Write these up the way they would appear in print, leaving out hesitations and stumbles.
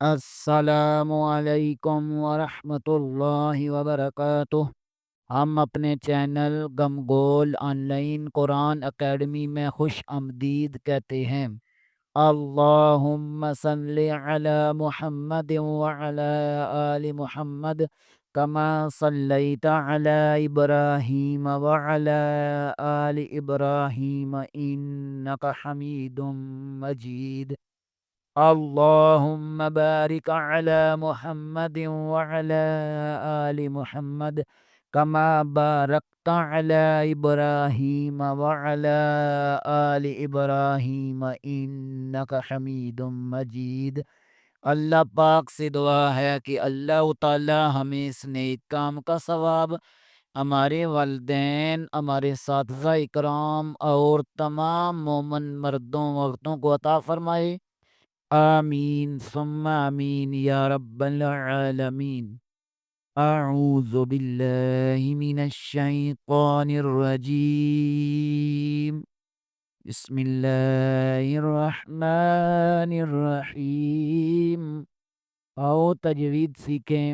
السلام علیکم ورحمۃ اللہ وبرکاتہ۔ ہم اپنے چینل گم گول آن لائن قرآن اکیڈمی میں خوش آمدید کہتے ہیں۔ اللہم صلی علی محمد وعلی آل محمد کما صلیت علی ابراہیم وعلی آل ابراہیم انک حمید مجید۔ اللہم بارک علی محمد وعلی آل محمد کما بارکت علی ابراہیم وعلی آل ابراہیم انک حمید مجید۔ اللہ پاک سے دعا ہے کہ اللہ تعالی ہمیں اس نیک کام کا ثواب ہمارے والدین، ہمارے اساتذہ اکرام اور تمام مومن مردوں عورتوں کو عطا فرمائے۔ آمین ثم آمین یا رب العالمین۔ اعوذ باللہ من الشیطان الرجیم، بسم اللہ الرحمن الرحیم۔ آؤ تجوید سیکھیں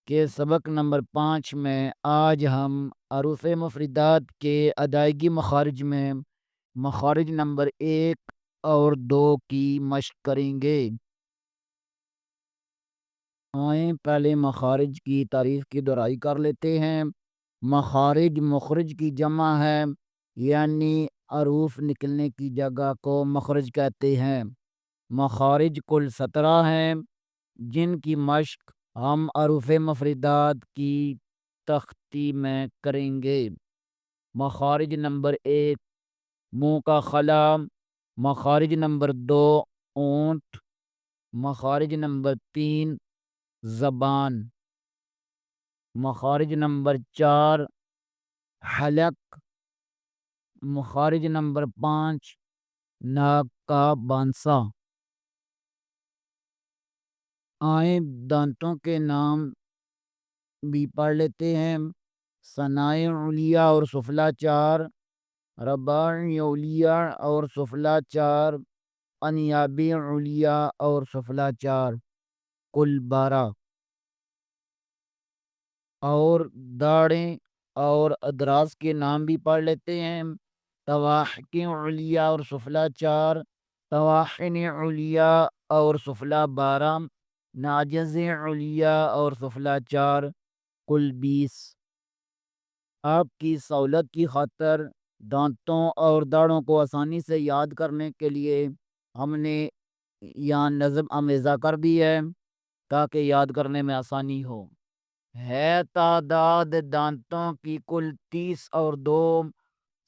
کہ سبق نمبر 5 میں آج ہم حروف مفردات کے ادائیگی مخارج میں مخارج نمبر 1 اور 2 کی مشق کریں گے۔ آئیں پہلے مخارج کی تعریف کی دہرائی کر لیتے ہیں۔ مخارج مخرج کی جمع ہے، یعنی حروف نکلنے کی جگہ کو مخرج کہتے ہیں۔ مخارج کل 17 ہیں جن کی مشق ہم حروف مفردات کی تختی میں کریں گے۔ مخارج نمبر 1 منہ کا خلا، مخارج نمبر 2 اونٹ، مخارج نمبر 3 زبان، مخارج نمبر 4 حلق، مخارج نمبر 5 ناک کا بانسا۔ آئیں دانتوں کے نام بھی پڑھ لیتے ہیں۔ ثنائے علیہ اور سفلی 4، رباعی علیہ اور سفلی 4، انیابی علیہ اور سفلی 4، کل 12۔ اور داڑیں اور ادراس کے نام بھی پڑھ لیتے ہیں۔ طواحق علیہ اور سفلی 4، طواحن علیہ اور سفلی 12، ناجز علیہ اور سفلی 4، کل 20۔ آپ کی سہولت کی خاطر دانتوں اور داڑوں کو آسانی سے یاد کرنے کے لیے ہم نے یہاں نظم آمیزہ کر دی ہے تاکہ یاد کرنے میں آسانی ہو۔ ہے تعداد دانتوں کی کل 30 اور 2،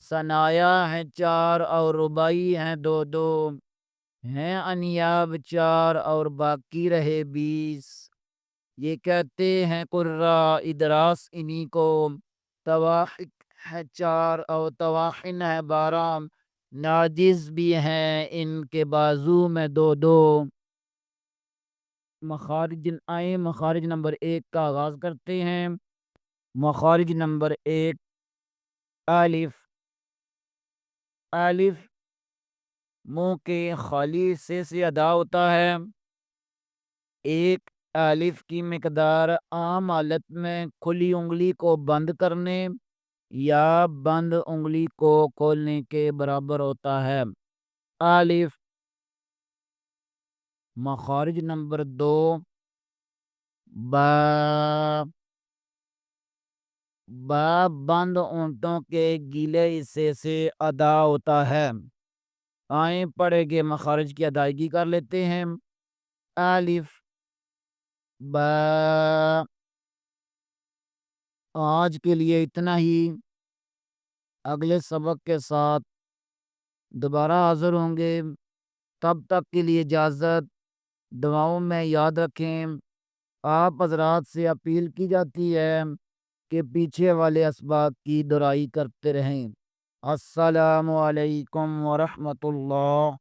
ثنایا ہیں 4 اور رباعی ہیں 2 2، ہیں انیاب 4 اور باقی رہے 20۔ یہ کہتے ہیں قرہ ادراس انہی کو، طواحق ہے 4 اور طواحن ہے 12، ناجز بھی ہیں ان کے بازو میں 2 2۔ مخارج نمبر 1 کا آغاز کرتے ہیں۔ مخارج نمبر 1 الف۔ الف منہ کے خالی حصے سے ادا ہوتا ہے۔ ایک الف کی مقدار عام حالت میں کھلی انگلی کو بند کرنے یا بند انگلی کو کھولنے کے برابر ہوتا ہے۔ الف۔ مخارج نمبر 2 با۔ با بند اونٹوں کے گیلے حصے سے ادا ہوتا ہے۔ آئیں پڑھے گے مخارج کی ادائیگی کر لیتے ہیں۔ الف با۔ آج کے لیے اتنا ہی، اگلے سبق کے ساتھ دوبارہ حاضر ہوں گے۔ تب تک کے لیے اجازت، دعاؤں میں یاد رکھیں۔ آپ حضرات سے اپیل کی جاتی ہے کہ پیچھے والے اسباق کی دہرائی کرتے رہیں۔ السلام علیکم ورحمۃ اللہ۔